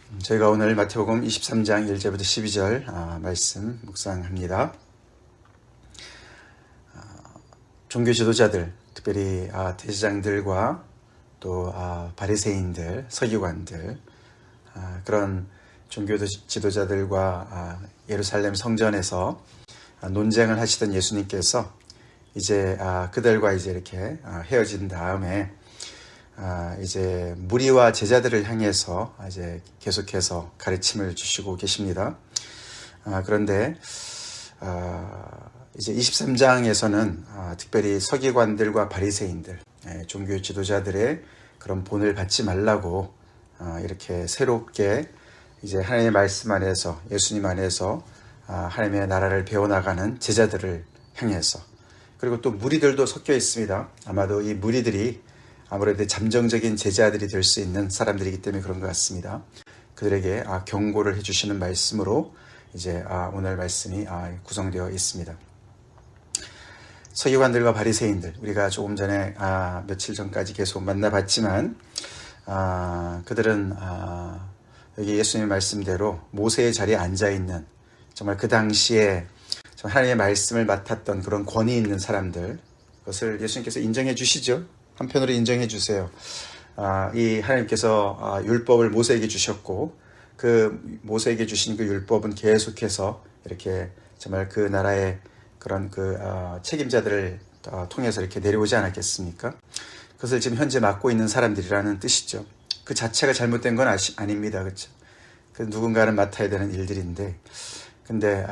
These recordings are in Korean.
저희가 오늘 마태복음 23장 1절부터 12절 말씀 묵상합니다. 종교 지도자들, 특별히 대제사장들과 또 바리새인들, 서기관들, 그런 종교 지도자들과 예루살렘 성전에서 논쟁을 하시던 예수님께서 이제 그들과 이제 이렇게 헤어진 다음에 이제 무리와 제자들을 향해서 이제 계속해서 가르침을 주시고 계십니다. 그런데 이제 23장에서는 특별히 서기관들과 바리새인들, 종교 지도자들의 그런 본을 받지 말라고 이렇게 새롭게 이제 하나님의 말씀 안에서, 예수님 안에서 하나님의 나라를 배워나가는 제자들을 향해서, 그리고 또 무리들도 섞여 있습니다. 아마도 이 무리들이 아무래도 잠정적인 제자들이 될 수 있는 사람들이기 때문에 그런 것 같습니다. 그들에게 경고를 해주시는 말씀으로 이제 오늘 말씀이 구성되어 있습니다. 서기관들과 바리새인들, 우리가 조금 전에 며칠 전까지 계속 만나봤지만 그들은 여기 예수님의 말씀대로 모세의 자리에 앉아있는, 정말 그 당시에 하나님의 말씀을 맡았던 그런 권위 있는 사람들, 그것을 예수님께서 인정해 주시죠. 한편으로 인정해 주세요. 이 하나님께서 율법을 모세에게 주셨고, 그 모세에게 주신 그 율법은 계속해서 이렇게 정말 그 나라의 그런 책임자들을 통해서 이렇게 내려오지 않았겠습니까? 그것을 지금 현재 맡고 있는 사람들이라는 뜻이죠. 그 자체가 잘못된 건 아닙니다. 그렇죠? 그 누군가는 맡아야 되는 일들인데, 근데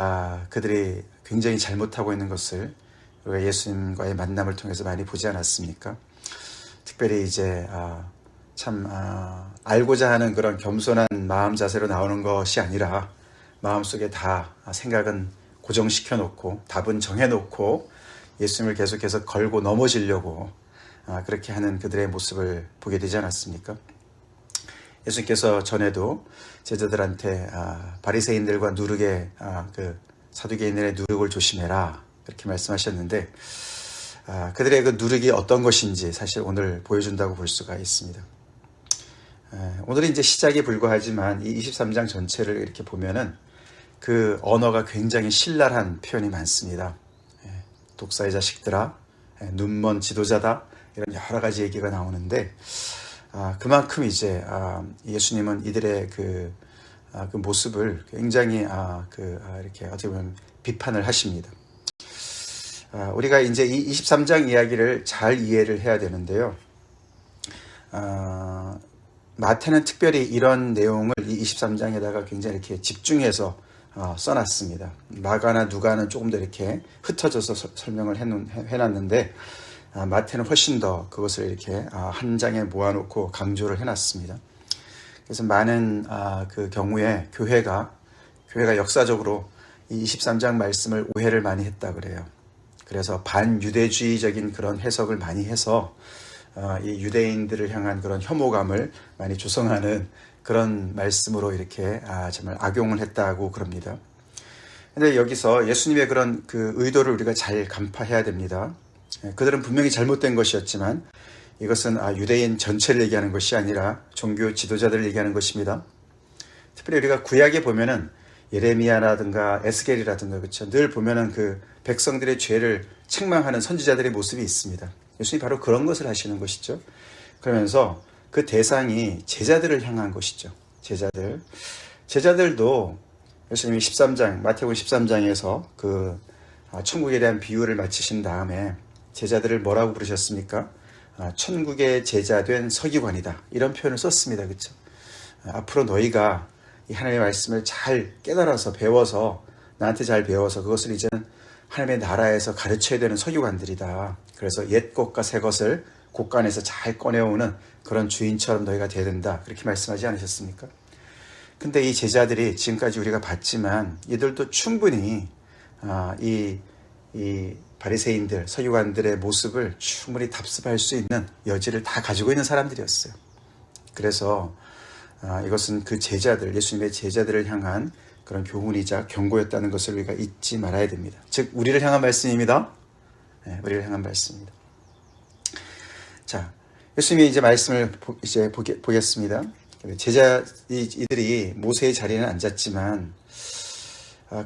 그들이 굉장히 잘못하고 있는 것을 우리가 예수님과의 만남을 통해서 많이 보지 않았습니까? 특별히 이제 참 알고자 하는 그런 겸손한 마음 자세로 나오는 것이 아니라 마음속에 다 생각은 고정시켜 놓고 답은 정해 놓고 예수님을 계속해서 걸고 넘어지려고 그렇게 하는 그들의 모습을 보게 되지 않았습니까? 예수님께서 전에도 제자들한테 바리새인들과 누룩의 그 사두개인들의 누룩을 조심해라, 그렇게 말씀하셨는데, 그들의 그 누룩이 어떤 것인지 사실 오늘 보여준다고 볼 수가 있습니다. 오늘은 이제 시작에 불과하지만 이 23장 전체를 이렇게 보면은 그 언어가 굉장히 신랄한 표현이 많습니다. 독사의 자식들아, 눈먼 지도자다, 이런 여러 가지 얘기가 나오는데, 그만큼 이제 예수님은 이들의 그 모습을 굉장히 이렇게 어떻게 보면 비판을 하십니다. 우리가 이제 이 23장 이야기를 잘 이해를 해야 되는데요. 마태는 특별히 이런 내용을 이 23장에다가 굉장히 이렇게 집중해서 써놨습니다. 마가나 누가는 조금 더 이렇게 흩어져서 설명을 해놨는데, 마태는 훨씬 더 그것을 이렇게 한 장에 모아놓고 강조를 해놨습니다. 그래서 많은 그 경우에 교회가 역사적으로 이 23장 말씀을 오해를 많이 했다 그래요. 그래서 반유대주의적인 그런 해석을 많이 해서 이 유대인들을 향한 그런 혐오감을 많이 조성하는 그런 말씀으로 이렇게 정말 악용을 했다고 그럽니다. 근데 여기서 예수님의 그런 그 의도를 우리가 잘 간파해야 됩니다. 그들은 분명히 잘못된 것이었지만 이것은 유대인 전체를 얘기하는 것이 아니라 종교 지도자들을 얘기하는 것입니다. 특별히 우리가 구약에 보면은 예레미야라든가 에스겔이라든가, 그렇죠, 늘 보면은 그 백성들의 죄를 책망하는 선지자들의 모습이 있습니다. 예수님이 바로 그런 것을 하시는 것이죠. 그러면서 그 대상이 제자들을 향한 것이죠. 제자들도 예수님이 마태복음 13장에서 그 천국에 대한 비유를 마치신 다음에 제자들을 뭐라고 부르셨습니까? 천국의 제자된 서기관이다, 이런 표현을 썼습니다. 그렇죠? 앞으로 너희가 이 하나님의 말씀을 잘 깨달아서 배워서, 나한테 잘 배워서 그것을 이제는 하나님의 나라에서 가르쳐야 되는 서기관들이다. 그래서 옛 것과 새 것을 곳간에서 잘 꺼내오는 그런 주인처럼 너희가 돼야 된다, 그렇게 말씀하지 않으셨습니까? 근데 이 제자들이 지금까지 우리가 봤지만 이들도 충분히 이 바리새인들, 서기관들의 모습을 충분히 답습할 수 있는 여지를 다 가지고 있는 사람들이었어요. 그래서 이것은 그 제자들, 예수님의 제자들을 향한 그런 교훈이자 경고였다는 것을 우리가 잊지 말아야 됩니다. 즉 우리를 향한 말씀입니다. 우리를 향한 말씀입니다. 자, 예수님이 이제 말씀을 이제 보겠습니다. 이들이 모세의 자리에는 앉았지만,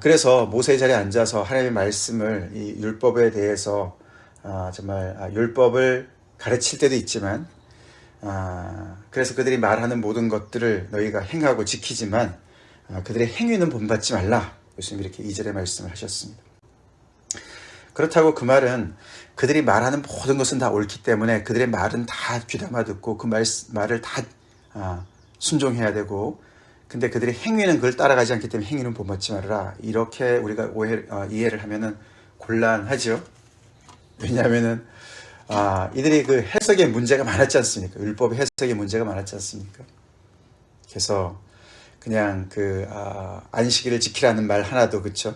그래서 모세의 자리에 앉아서 하나님의 말씀을, 이 율법에 대해서 정말 율법을 가르칠 때도 있지만, 그래서 그들이 말하는 모든 것들을 너희가 행하고 지키지만 그들의 행위는 본받지 말라. 예수님이 이렇게 2절에 말씀을 하셨습니다. 그렇다고 그 말은 그들이 말하는 모든 것은 다 옳기 때문에 그들의 말은 다 귀담아 듣고 그 말을 다 순종해야 되고, 근데 그들의 행위는 그걸 따라가지 않기 때문에 행위는 본받지 말아라. 이렇게 우리가 이해를 하면은 곤란하죠. 왜냐하면은 이들이 그 해석에 문제가 많았지 않습니까? 율법의 해석에 문제가 많았지 않습니까? 그래서 그냥 안식일을 지키라는 말 하나도, 그쵸?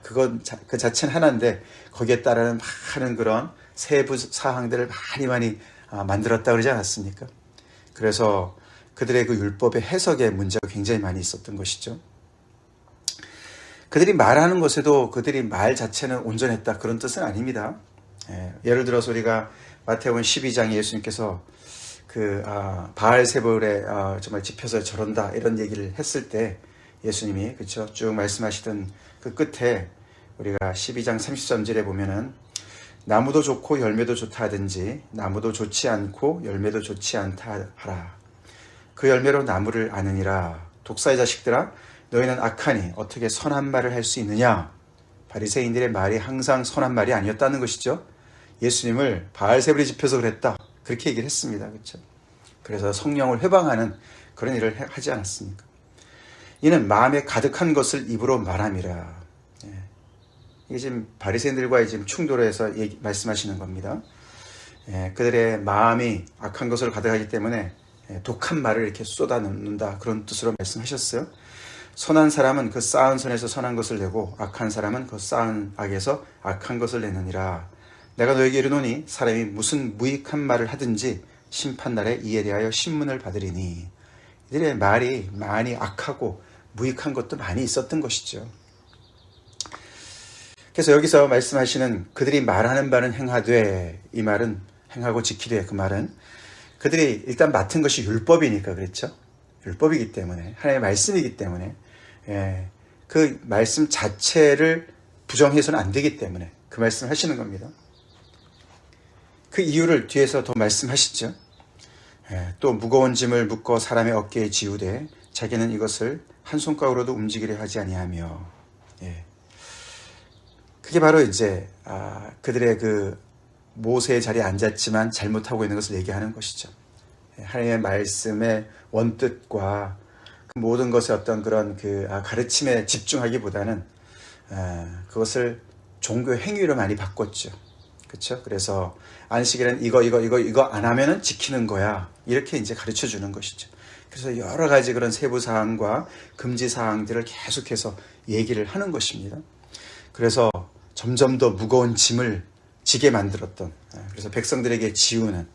그 자체는 하나인데 거기에 따르는 많은 그런 세부 사항들을 많이 만들었다 그러지 않았습니까? 그래서 그들의 그 율법의 해석에 문제가 굉장히 많이 있었던 것이죠. 그들이 말하는 것에도 그들이 말 자체는 온전했다, 그런 뜻은 아닙니다. 예를 들어서 우리가 마태복음 12장에 예수님께서 바알세불에 정말 집혀서 저런다 이런 얘기를 했을 때 예수님이, 그쵸, 쭉 말씀하시던 그 끝에 우리가 12장 33절에 보면은 나무도 좋고 열매도 좋다 하든지 나무도 좋지 않고 열매도 좋지 않다 하라. 그 열매로 나무를 아느니라. 독사의 자식들아, 너희는 악하니 어떻게 선한 말을 할 수 있느냐. 바리새인들의 말이 항상 선한 말이 아니었다는 것이죠. 예수님을 바알세불이 집혀서 그랬다, 그렇게 얘기를 했습니다. 그렇죠? 그래서 성령을 회방하는 그런 일을 하지 않았습니까? 이는 마음에 가득한 것을 입으로 말함이라. 이게 지금 바리새인들과의 지금 충돌에서 말씀하시는 겁니다. 그들의 마음이 악한 것으로 가득하기 때문에 독한 말을 이렇게 쏟아놓는다, 그런 뜻으로 말씀하셨어요. 선한 사람은 그 쌓은 선에서 선한 것을 내고 악한 사람은 그 쌓은 악에서 악한 것을 내느니라. 내가 너에게 이르노니 사람이 무슨 무익한 말을 하든지 심판날에 이에 대하여 신문을 받으리니. 이들의 말이 많이 악하고 무익한 것도 많이 있었던 것이죠. 그래서 여기서 말씀하시는 그들이 말하는 바는 행하되, 이 말은 행하고 지키되, 그 말은 그들이 일단 맡은 것이 율법이니까, 그렇죠? 율법이기 때문에, 하나님의 말씀이기 때문에, 그 말씀 자체를 부정해서는 안 되기 때문에 그 말씀을 하시는 겁니다. 그 이유를 뒤에서 더 말씀하시죠. 또 무거운 짐을 묶어 사람의 어깨에 지우되 자기는 이것을 한 손가락으로도 움직이려 하지 아니하며. 그게 바로 이제 그들의 그 모세의 자리에 앉았지만 잘못하고 있는 것을 얘기하는 것이죠. 하나님의 말씀의 원뜻과 그 모든 것의 어떤 그런 가르침에 집중하기보다는 그것을 종교 행위로 많이 바꿨죠. 그렇죠? 그래서 안식일은 이거 안 하면은 지키는 거야, 이렇게 이제 가르쳐 주는 것이죠. 그래서 여러 가지 그런 세부 사항과 금지 사항들을 계속해서 얘기를 하는 것입니다. 그래서 점점 더 무거운 짐을 지게 만들었던, 그래서 백성들에게 지우는,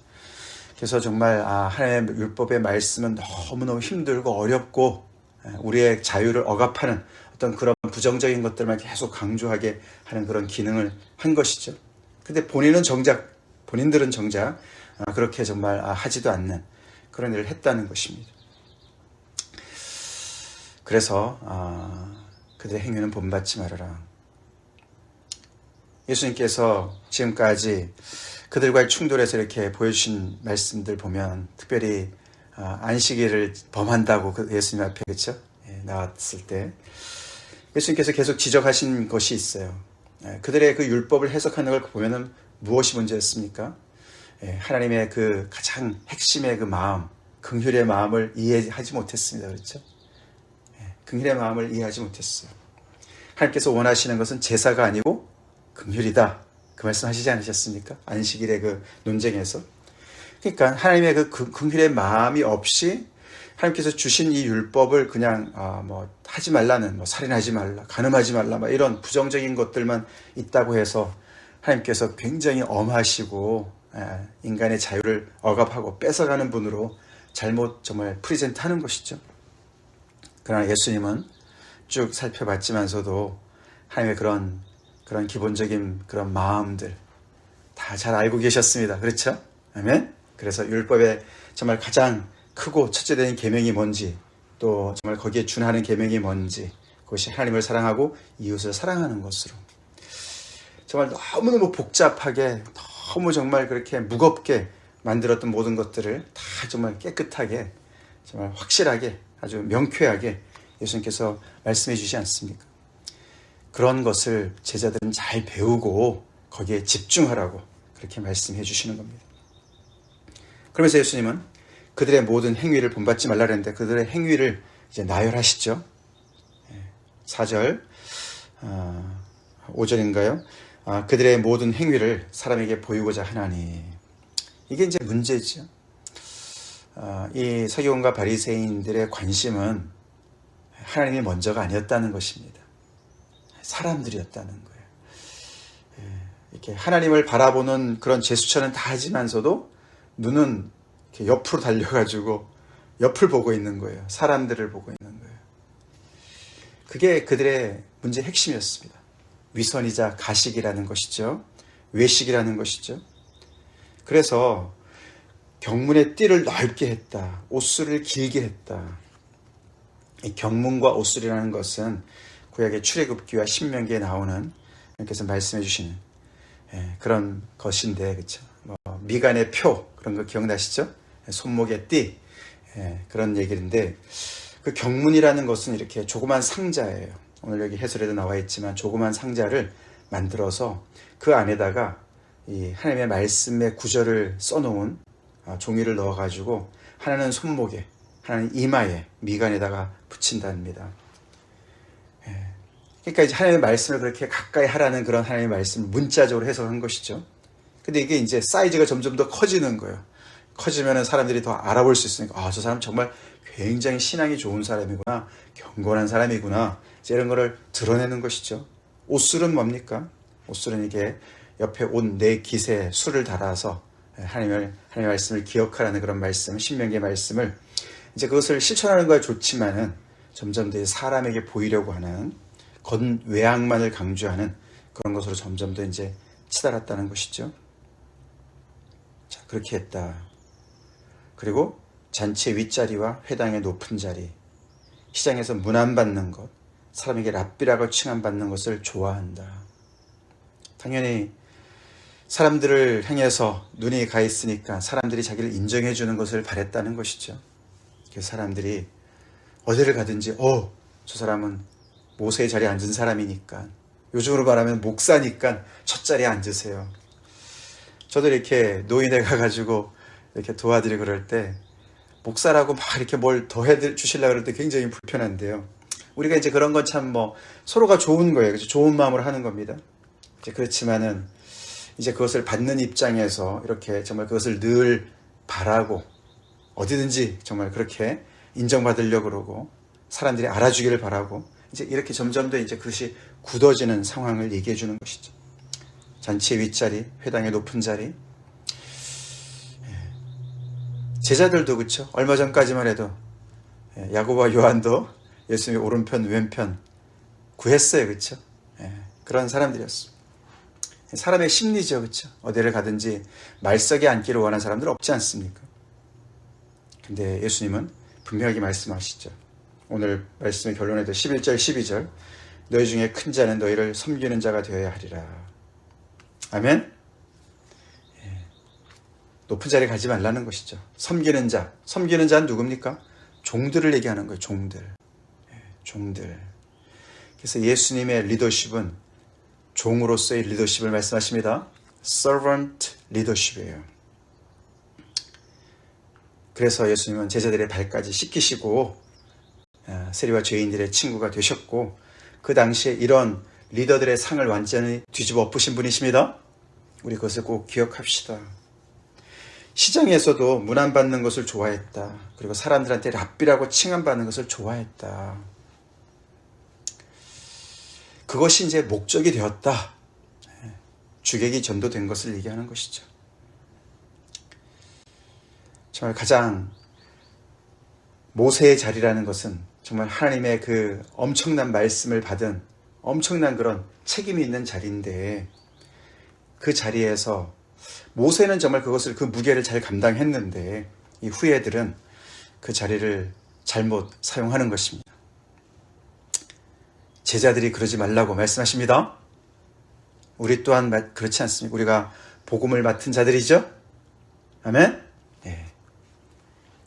그래서 정말 하나님의 율법의 말씀은 너무너무 힘들고 어렵고 우리의 자유를 억압하는 어떤 그런 부정적인 것들만 계속 강조하게 하는 그런 기능을 한 것이죠. 근데 본인들은 정작 그렇게 정말 하지도 않는 그런 일을 했다는 것입니다. 그래서 그들의 행위는 본받지 말아라. 예수님께서 지금까지 그들과의 충돌에서 이렇게 보여주신 말씀들 보면, 특별히 안식일을 범한다고 예수님 앞에, 그렇죠? 나왔을 때 예수님께서 계속 지적하신 것이 있어요. 그들의 그 율법을 해석하는 걸 보면은 무엇이 문제였습니까? 하나님의 그 가장 핵심의 그 마음, 긍휼의 마음을 이해하지 못했습니다. 그렇죠? 긍휼의 마음을 이해하지 못했어요. 하나님께서 원하시는 것은 제사가 아니고 긍휼이다, 그 말씀 하시지 않으셨습니까? 안식일의 그 논쟁에서. 그러니까 하나님의 그 긍휼의 마음이 없이 하나님께서 주신 이 율법을 그냥 하지 말라는, 살인하지 말라, 간음하지 말라, 이런 부정적인 것들만 있다고 해서 하나님께서 굉장히 엄하시고 인간의 자유를 억압하고 뺏어가는 분으로 잘못 정말 프리젠트하는 것이죠. 그러나 예수님은 쭉 살펴봤지만서도 하나님의 그런 기본적인 그런 마음들 다 잘 알고 계셨습니다. 그렇죠? 아멘. 그래서 율법의 정말 가장 크고 첫째 되는 계명이 뭔지, 또 정말 거기에 준하는 계명이 뭔지, 그것이 하나님을 사랑하고 이웃을 사랑하는 것으로, 정말 너무너무 복잡하게, 너무 정말 그렇게 무겁게 만들었던 모든 것들을 다 정말 깨끗하게, 정말 확실하게, 아주 명쾌하게 예수님께서 말씀해 주시지 않습니까? 그런 것을 제자들은 잘 배우고 거기에 집중하라고 그렇게 말씀해 주시는 겁니다. 그러면서 예수님은 그들의 모든 행위를 본받지 말라 그랬는데 그들의 행위를 이제 나열하시죠. 4절, 5절인가요? 그들의 모든 행위를 사람에게 보이고자 하나니. 이게 이제 문제죠. 이 서기관과 바리새인들의 관심은 하나님이 먼저가 아니었다는 것입니다. 사람들이었다는 거예요. 이렇게 하나님을 바라보는 그런 제스처는 다 하지만서도 눈은 이렇게 옆으로 달려가지고 옆을 보고 있는 거예요. 사람들을 보고 있는 거예요. 그게 그들의 문제의 핵심이었습니다. 위선이자 가식이라는 것이죠. 외식이라는 것이죠. 그래서 경문의 띠를 넓게 했다. 옷술을 길게 했다. 이 경문과 옷술이라는 것은 구약의 출애굽기와 신명기에 나오는 하나님께서 말씀해 주시는 그런 것인데, 그렇죠? 미간의 표, 그런 거 기억나시죠? 손목의 띠, 그런 얘기인데, 그 경문이라는 것은 이렇게 조그만 상자예요. 오늘 여기 해설에도 나와 있지만 조그만 상자를 만들어서 그 안에다가 이 하나님의 말씀의 구절을 써놓은 종이를 넣어가지고 하나는 손목에, 하나는 이마에, 미간에다가 붙인답니다. 그러니까 이제 하나님의 말씀을 그렇게 가까이 하라는 그런 하나님의 말씀을 문자적으로 해석한 것이죠. 근데 이게 이제 사이즈가 점점 더 커지는 거예요. 커지면은 사람들이 더 알아볼 수 있으니까, 저 사람 정말 굉장히 신앙이 좋은 사람이구나, 경건한 사람이구나, 이제 이런 거를 드러내는 것이죠. 옷술은 뭡니까? 옷술은 이게 옆에 옷 네 깃에 술을 달아서 하나님의 말씀을 기억하라는 그런 말씀, 신명기의 말씀을 이제 그것을 실천하는 거야 좋지만은 점점 더 사람에게 보이려고 하는 외양만을 강조하는 그런 것으로 점점 더 이제 치달았다는 것이죠. 자, 그렇게 했다. 그리고 잔치의 윗자리와 회당의 높은 자리, 시장에서 문안받는 것, 사람에게 랍비라고 칭함받는 것을 좋아한다. 당연히 사람들을 향해서 눈이 가 있으니까 사람들이 자기를 인정해 주는 것을 바랬다는 것이죠. 그래서 사람들이 어디를 가든지 저 사람은 모세의 자리에 앉은 사람이니까, 요즘으로 말하면 목사니까 첫 자리에 앉으세요. 저도 이렇게 노인에 가가지고 이렇게 도와드리고 그럴 때 목사라고 막 이렇게 뭘 더 해주시려고 그럴 때 굉장히 불편한데요. 우리가 이제 그런 건 참 서로가 좋은 거예요. 그렇죠? 좋은 마음으로 하는 겁니다. 이제 그렇지만은 이제 그것을 받는 입장에서 이렇게 정말 그것을 늘 바라고 어디든지 정말 그렇게 인정받으려고 그러고 사람들이 알아주기를 바라고 이제 이렇게 점점 더 이제 그것이 굳어지는 상황을 얘기해 주는 것이죠. 잔치의 윗자리, 회당의 높은 자리. 제자들도 그렇죠. 얼마 전까지만 해도 야고보와 요한도 예수님의 오른편, 왼편 구했어요. 그렇죠? 그런 사람들이었습니다. 사람의 심리죠. 그렇죠? 어디를 가든지 말석에 앉기를 원하는 사람들 없지 않습니까? 근데 예수님은 분명하게 말씀하시죠. 오늘 말씀의 결론에도 11절, 12절, 너희 중에 큰 자는 너희를 섬기는 자가 되어야 하리라. 아멘? 높은 자리에 가지 말라는 것이죠. 섬기는 자는 누굽니까? 종들을 얘기하는 거예요. 종들. 그래서 예수님의 리더십은 종으로서의 리더십을 말씀하십니다. servant leadership이에요. 그래서 예수님은 제자들의 발까지 씻기시고 세리와 죄인들의 친구가 되셨고, 그 당시에 이런 리더들의 상을 완전히 뒤집어 엎으신 분이십니다. 우리 그것을 꼭 기억합시다. 시장에서도 문안받는 것을 좋아했다. 그리고 사람들한테 랍비라고 칭함받는 것을 좋아했다. 그것이 이제 목적이 되었다. 주객이 전도된 것을 얘기하는 것이죠. 정말 가장 모세의 자리라는 것은 정말 하나님의 그 엄청난 말씀을 받은 엄청난 그런 책임이 있는 자리인데, 그 자리에서 모세는 정말 그 무게를 잘 감당했는데 이 후예들은 그 자리를 잘못 사용하는 것입니다. 제자들이 그러지 말라고 말씀하십니다. 우리 또한 그렇지 않습니까? 우리가 복음을 맡은 자들이죠. 아멘. 네.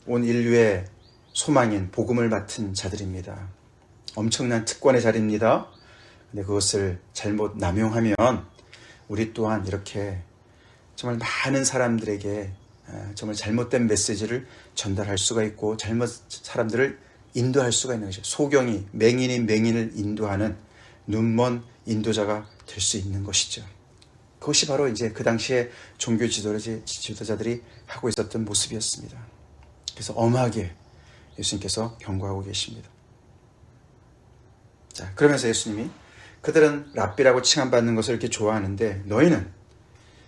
온 인류의 소망인 복음을 맡은 자들입니다. 엄청난 특권의 자리입니다. 근데 그것을 잘못 남용하면 우리 또한 이렇게 정말 많은 사람들에게 정말 잘못된 메시지를 전달할 수가 있고 사람들을 인도할 수가 있는 것이죠. 소경이 맹인이 맹인을 인도하는 눈먼 인도자가 될 수 있는 것이죠. 그것이 바로 이제 그 당시에 종교 지도자들이 하고 있었던 모습이었습니다. 그래서 엄하게 예수님께서 경고하고 계십니다. 자, 그러면서 예수님이 그들은 랍비라고 칭함받는 것을 이렇게 좋아하는데 너희는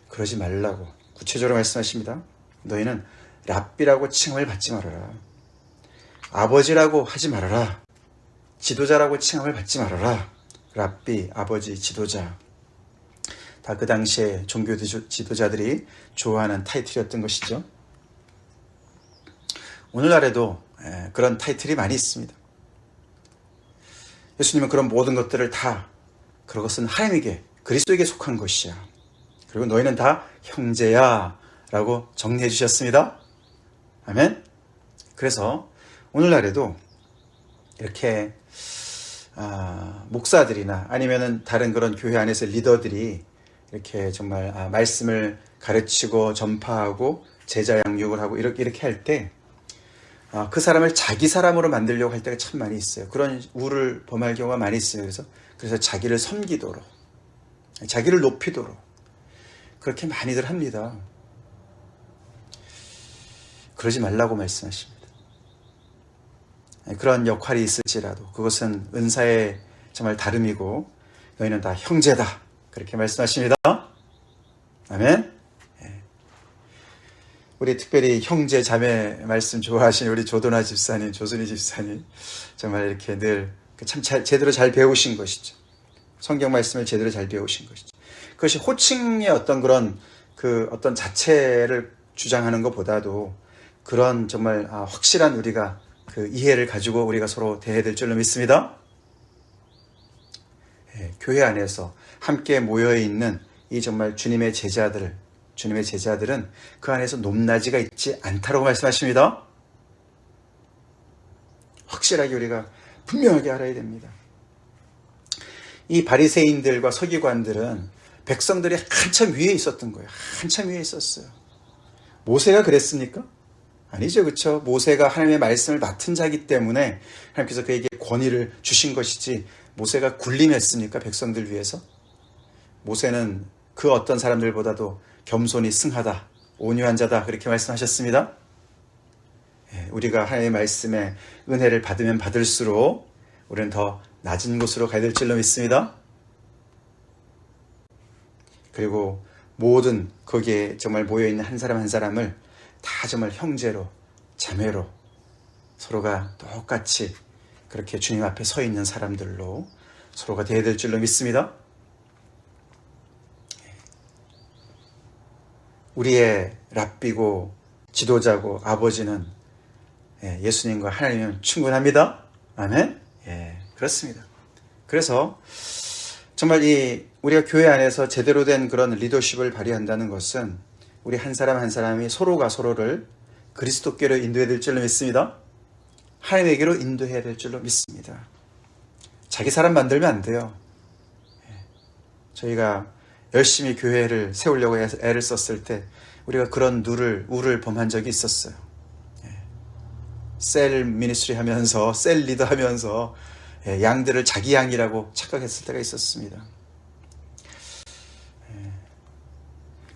그러지 말라고 구체적으로 말씀하십니다. 너희는 랍비라고 칭함을 받지 말아라. 아버지라고 하지 말아라. 지도자라고 칭함을 받지 말아라. 랍비, 아버지, 지도자. 다 그 당시에 종교 지도자들이 좋아하는 타이틀이었던 것이죠. 오늘날에도 그런 타이틀이 많이 있습니다. 예수님은 그런 모든 것들을 다 그것은 하나님에게 그리스도에게 속한 것이야. 그리고 너희는 다 형제야 라고 정리해 주셨습니다. 아멘. 그래서 오늘날에도 이렇게 목사들이나 아니면은 다른 그런 교회 안에서 리더들이 이렇게 정말 말씀을 가르치고 전파하고 제자 양육을 하고 이렇게 할 때 그 사람을 자기 사람으로 만들려고 할 때가 참 많이 있어요. 그런 우를 범할 경우가 많이 있어요. 그래서 자기를 섬기도록, 자기를 높이도록 그렇게 많이들 합니다. 그러지 말라고 말씀하십니다. 그런 역할이 있을지라도 그것은 은사의 정말 다름이고 너희는 다 형제다 그렇게 말씀하십니다. 아멘. 우리 특별히 형제 자매 말씀 좋아하시는 우리 조도나 집사님, 조순희 집사님 정말 이렇게 늘 참 제대로 잘 배우신 것이죠. 성경 말씀을 제대로 잘 배우신 것이죠. 그것이 호칭의 어떤 그런 어떤 자체를 주장하는 것보다도 그런 정말 확실한 우리가 그 이해를 가지고 우리가 서로 대해야 될 줄로 믿습니다. 교회 안에서 함께 모여 있는 이 정말 주님의 제자들은 그 안에서 높낮이가 있지 않다라고 말씀하십니다. 확실하게 우리가 분명하게 알아야 됩니다. 이 바리새인들과 서기관들은 백성들이 한참 위에 있었던 거예요. 한참 위에 있었어요. 모세가 그랬습니까? 아니죠. 그렇죠? 모세가 하나님의 말씀을 맡은 자이기 때문에 하나님께서 그에게 권위를 주신 것이지 모세가 군림했습니까? 백성들 위해서? 모세는 그 어떤 사람들보다도 겸손히 승하다, 온유한 자다 그렇게 말씀하셨습니다. 우리가 하나님의 말씀에 은혜를 받으면 받을수록 우리는 더 낮은 곳으로 가야 될 줄로 믿습니다. 그리고 모든 거기에 정말 모여있는 한 사람 한 사람을 다 정말 형제로, 자매로 서로가 똑같이 그렇게 주님 앞에 서 있는 사람들로 서로가 되어야 될 줄로 믿습니다. 우리의 랍비고 지도자고 아버지는 예수님과 하나님은 충분합니다. 아멘. 그렇습니다. 그래서 정말 우리가 교회 안에서 제대로 된 그런 리더십을 발휘한다는 것은 우리 한 사람 한 사람이 서로가 서로를 그리스도께로 인도해야 될 줄로 믿습니다. 하나님에게로 인도해야 될 줄로 믿습니다. 자기 사람 만들면 안 돼요. 저희가 열심히 교회를 세우려고 애를 썼을 때 우리가 그런 우를 범한 적이 있었어요. 셀 미니스트리 하면서 셀 리더 하면서 양들을 자기 양이라고 착각했을 때가 있었습니다.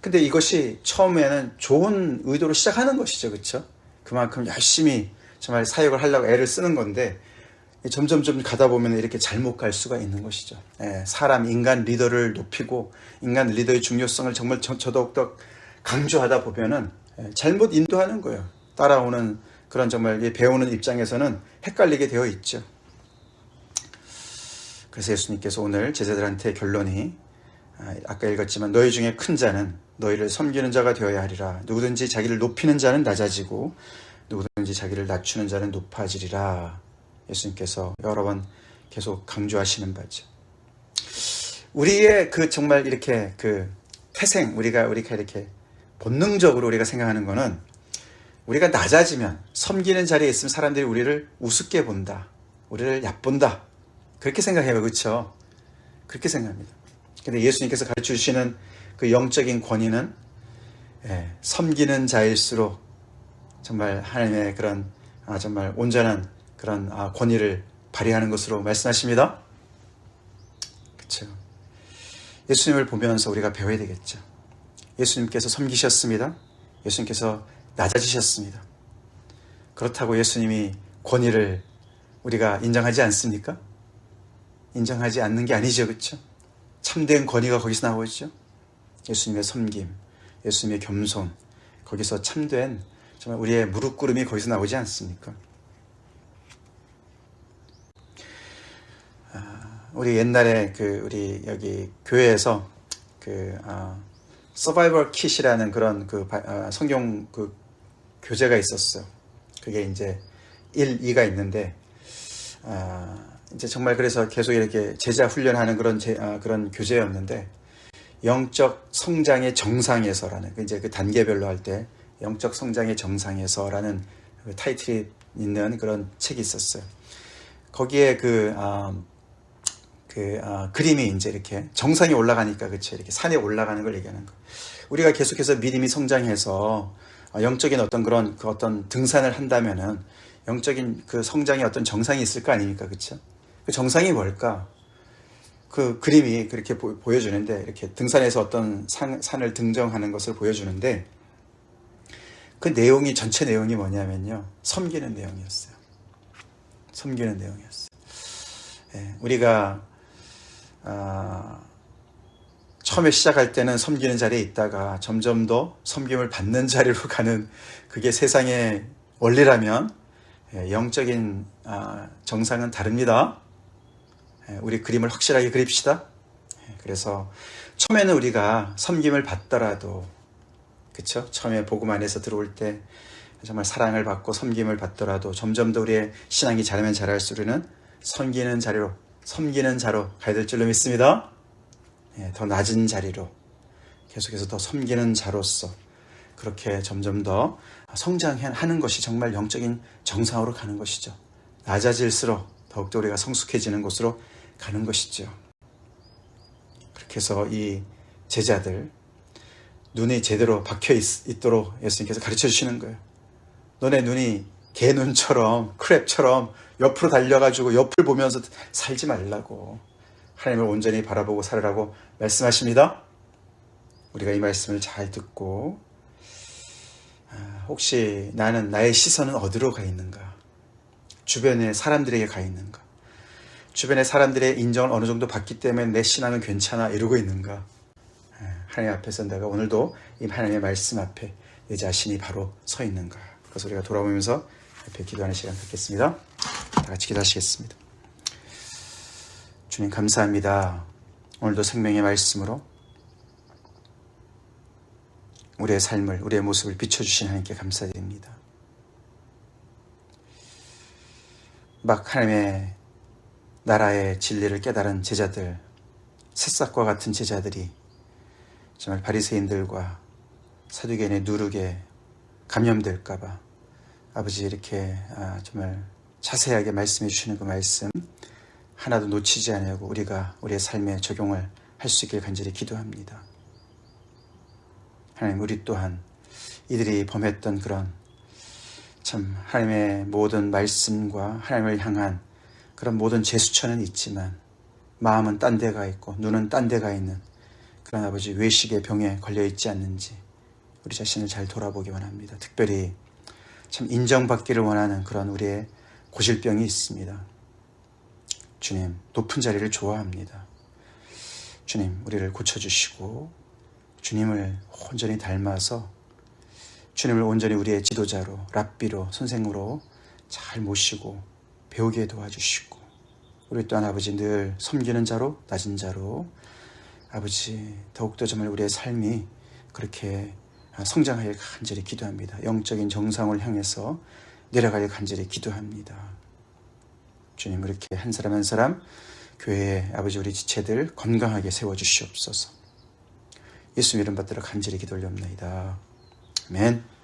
근데 이것이 처음에는 좋은 의도로 시작하는 것이죠. 그렇죠? 그만큼 열심히 정말 사역을 하려고 애를 쓰는 건데 점점 가다 보면 이렇게 잘못 갈 수가 있는 것이죠. 인간 리더를 높이고 인간 리더의 중요성을 정말 더욱더 강조하다 보면은 잘못 인도하는 거예요. 따라오는 그런 정말 배우는 입장에서는 헷갈리게 되어 있죠. 그래서 예수님께서 오늘 제자들한테 결론이 아까 읽었지만 너희 중에 큰 자는 너희를 섬기는 자가 되어야 하리라. 누구든지 자기를 높이는 자는 낮아지고 누구든지 누구든지 자기를 낮추는 자는 높아지리라. 예수님께서 여러 번 계속 강조하시는 바죠. 우리의 그 정말 이렇게 그 태생, 우리가 이렇게 본능적으로 우리가 생각하는 거는 우리가 낮아지면, 섬기는 자리에 있으면 사람들이 우리를 우습게 본다, 우리를 얕본다, 그렇게 생각해요. 그렇죠? 그렇게 생각합니다. 근데 예수님께서 가르쳐 주시는 그 영적인 권위는 섬기는 자일수록 정말 하나님의 그런 정말 온전한 그런 권위를 발휘하는 것으로 말씀하십니다. 그렇죠? 예수님을 보면서 우리가 배워야 되겠죠. 예수님께서 섬기셨습니다. 예수님께서 낮아지셨습니다. 그렇다고 예수님이 권위를 우리가 인정하지 않습니까? 인정하지 않는 게 아니죠. 그렇죠? 참된 권위가 거기서 나오죠. 예수님의 섬김, 예수님의 겸손, 거기서 참된 정말 우리의 무릎 꿇음이 거기서 나오지 않습니까? 우리 옛날에 우리 여기 교회에서 서바이벌 킷이라는 그런 성경 교재가 있었어요. 그게 이제 1, 2가 있는데, 이제 정말 그래서 계속 이렇게 제자 훈련하는 그런 교재였는데, 영적 성장의 정상에서라는, 이제 그 단계별로 할 때, 영적 성장의 정상에서라는 타이틀이 있는 그런 책이 있었어요. 거기에 그림이 이제 이렇게 정상에 올라가니까, 그쵸? 이렇게 산에 올라가는 걸 얘기하는 거. 우리가 계속해서 믿음이 성장해서 영적인 어떤 등산을 한다면은 영적인 그 성장의 어떤 정상이 있을 거 아닙니까? 그쵸? 그 정상이 뭘까? 그 그림이 그렇게 보여주는데, 이렇게 등산에서 어떤 산을 등정하는 것을 보여주는데, 그 내용이, 전체 내용이 뭐냐면요, 섬기는 내용이었어요. 섬기는 내용이었어요. 우리가 처음에 시작할 때는 섬기는 자리에 있다가 점점 더 섬김을 받는 자리로 가는, 그게 세상의 원리라면 영적인 정상은 다릅니다. 우리 그림을 확실하게 그립시다. 그래서 처음에는 우리가 섬김을 받더라도, 그쵸? 처음에 복음 안에서 들어올 때 정말 사랑을 받고 섬김을 받더라도 점점 더 우리의 신앙이 자라면 자랄수록 우리는 섬기는 자로 가야 될 줄로 믿습니다. 더 낮은 자리로, 계속해서 더 섬기는 자로서 그렇게 점점 더 성장하는 것이 정말 영적인 정상으로 가는 것이죠. 낮아질수록 더욱더 우리가 성숙해지는 곳으로 가는 것이죠. 그렇게 해서 이 제자들, 눈이 제대로 박혀 있도록 예수님께서 가르쳐 주시는 거예요. 너네 눈이 개 눈처럼, 크랩처럼 옆으로 달려가지고 옆을 보면서 살지 말라고, 하나님을 온전히 바라보고 살으라고 말씀하십니다. 우리가 이 말씀을 잘 듣고, 혹시 나의 시선은 어디로 가 있는가? 주변의 사람들에게 가 있는가? 주변의 사람들의 인정을 어느 정도 받기 때문에 내 신앙은 괜찮아 이러고 있는가? 하나님 앞에서 내가 오늘도 이 하나님의 말씀 앞에 내 자신이 바로 서 있는가? 그래서 우리가 돌아보면서 앞에 기도하는 시간 갖겠습니다. 다 같이 기도하시겠습니다. 주님 감사합니다. 오늘도 생명의 말씀으로 우리의 삶을, 우리의 모습을 비춰주신 하나님께 감사드립니다. 막 하나님의 나라의 진리를 깨달은 제자들, 새싹과 같은 제자들이 정말 바리새인들과 사두개인의 누룩에 감염될까봐 아버지 이렇게 정말 자세하게 말씀해 주시는 그 말씀 하나도 놓치지 않으려고 우리가 우리의 삶에 적용을 할 수 있길 간절히 기도합니다. 하나님, 우리 또한 이들이 범했던 그런 참 하나님의 모든 말씀과 하나님을 향한 그런 모든 제수처는 있지만 마음은 딴 데가 있고 눈은 딴 데가 있는 그런 아버지 외식의 병에 걸려있지 않는지 우리 자신을 잘 돌아보기 원합니다. 특별히 참 인정받기를 원하는 그런 우리의 고질병이 있습니다. 주님, 높은 자리를 좋아합니다. 주님, 우리를 고쳐주시고 주님을 온전히 닮아서 주님을 온전히 우리의 지도자로, 랍비로, 선생으로 잘 모시고 배우게 도와주시고, 우리 또한 아버지 늘 섬기는 자로, 낮은 자로 아버지 더욱더 정말 우리의 삶이 그렇게 성장하길 간절히 기도합니다. 영적인 정상을 향해서 내려가길 간절히 기도합니다. 주님, 이렇게 한 사람 한 사람 교회에 아버지 우리 지체들 건강하게 세워주시옵소서. 예수 이름 받들어 간절히 기도 올려옵나이다. 아멘.